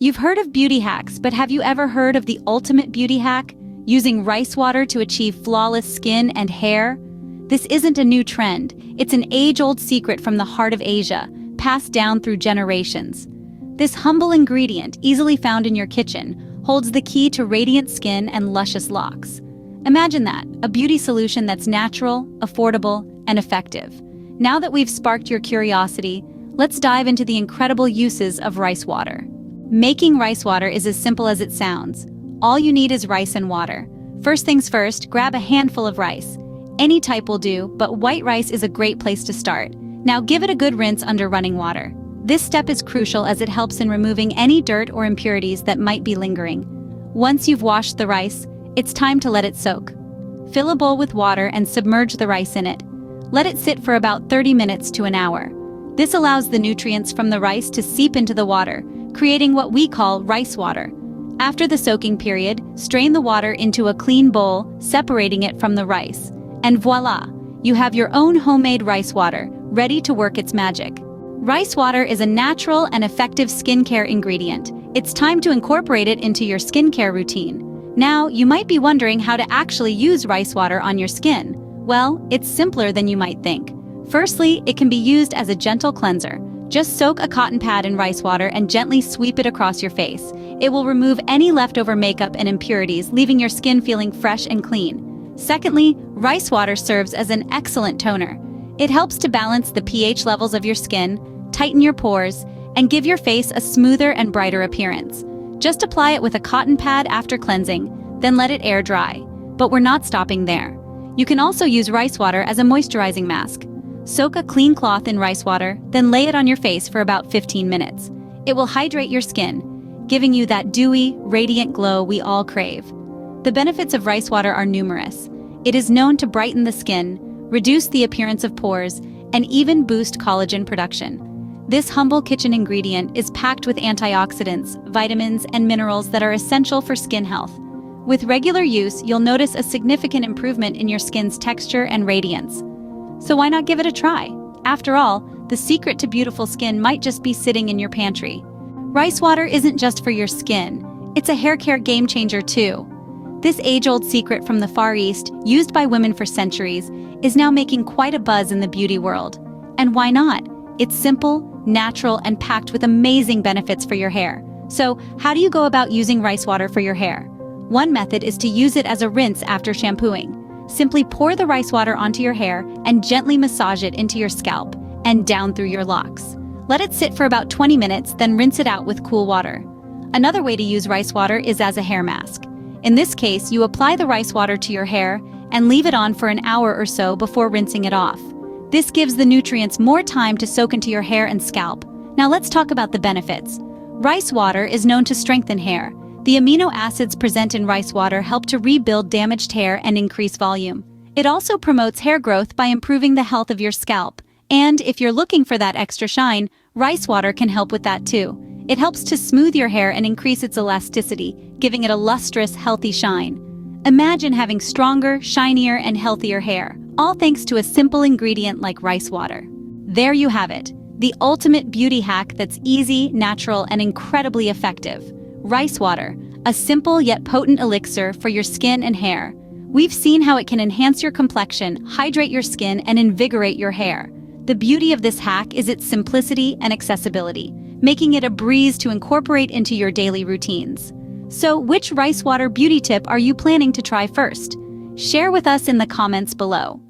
You've heard of beauty hacks, but have you ever heard of the ultimate beauty hack? Using rice water to achieve flawless skin and hair? This isn't a new trend. It's an age-old secret from the heart of Asia, passed down through generations. This humble ingredient, easily found in your kitchen, holds the key to radiant skin and luscious locks. Imagine that, a beauty solution that's natural, affordable, and effective. Now that we've sparked your curiosity, let's dive into the incredible uses of rice water. Making rice water is as simple as it sounds. All you need is rice and water. First things first, grab a handful of rice. Any type will do, but white rice is a great place to start. Now give it a good rinse under running water. This step is crucial as it helps in removing any dirt or impurities that might be lingering. Once you've washed the rice, it's time to let it soak. Fill a bowl with water and submerge the rice in it. Let it sit for about 30 minutes to an hour. This allows the nutrients from the rice to seep into the water, creating what we call rice water. After the soaking period, strain the water into a clean bowl, separating it from the rice. And voila! You have your own homemade rice water, ready to work its magic. Rice water is a natural and effective skincare ingredient. It's time to incorporate it into your skincare routine. Now, you might be wondering how to actually use rice water on your skin. Well, it's simpler than you might think. Firstly, it can be used as a gentle cleanser. Just soak a cotton pad in rice water and gently sweep it across your face. It will remove any leftover makeup and impurities, leaving your skin feeling fresh and clean. Secondly, rice water serves as an excellent toner. It helps to balance the pH levels of your skin, tighten your pores, and give your face a smoother and brighter appearance. Just apply it with a cotton pad after cleansing, then let it air dry. But we're not stopping there. You can also use rice water as a moisturizing mask. Soak a clean cloth in rice water, then lay it on your face for about 15 minutes. It will hydrate your skin, giving you that dewy, radiant glow we all crave. The benefits of rice water are numerous. It is known to brighten the skin, reduce the appearance of pores, and even boost collagen production. This humble kitchen ingredient is packed with antioxidants, vitamins, and minerals that are essential for skin health. With regular use, you'll notice a significant improvement in your skin's texture and radiance. So why not give it a try? After all, the secret to beautiful skin might just be sitting in your pantry. Rice water isn't just for your skin. It's a hair care game changer too. This age-old secret from the Far East, used by women for centuries, is now making quite a buzz in the beauty world. And why not? It's simple, natural, and packed with amazing benefits for your hair. So, how do you go about using rice water for your hair? One method is to use it as a rinse after shampooing. Simply pour the rice water onto your hair and gently massage it into your scalp and down through your locks. Let it sit for about 20 minutes, then rinse it out with cool water. Another way to use rice water is as a hair mask. In this case, you apply the rice water to your hair and leave it on for an hour or so before rinsing it off. This gives the nutrients more time to soak into your hair and scalp. Now let's talk about the benefits. Rice water is known to strengthen hair. The amino acids present in rice water help to rebuild damaged hair and increase volume. It also promotes hair growth by improving the health of your scalp. And if you're looking for that extra shine, rice water can help with that too. It helps to smooth your hair and increase its elasticity, giving it a lustrous, healthy shine. Imagine having stronger, shinier, and healthier hair, all thanks to a simple ingredient like rice water. There you have it, the ultimate beauty hack that's easy, natural, and incredibly effective. Rice water, a simple yet potent elixir for your skin and hair. We've seen how it can enhance your complexion, hydrate your skin, and invigorate your hair. The beauty of this hack is its simplicity and accessibility, making it a breeze to incorporate into your daily routines. So, which rice water beauty tip are you planning to try first? Share with us in the comments below.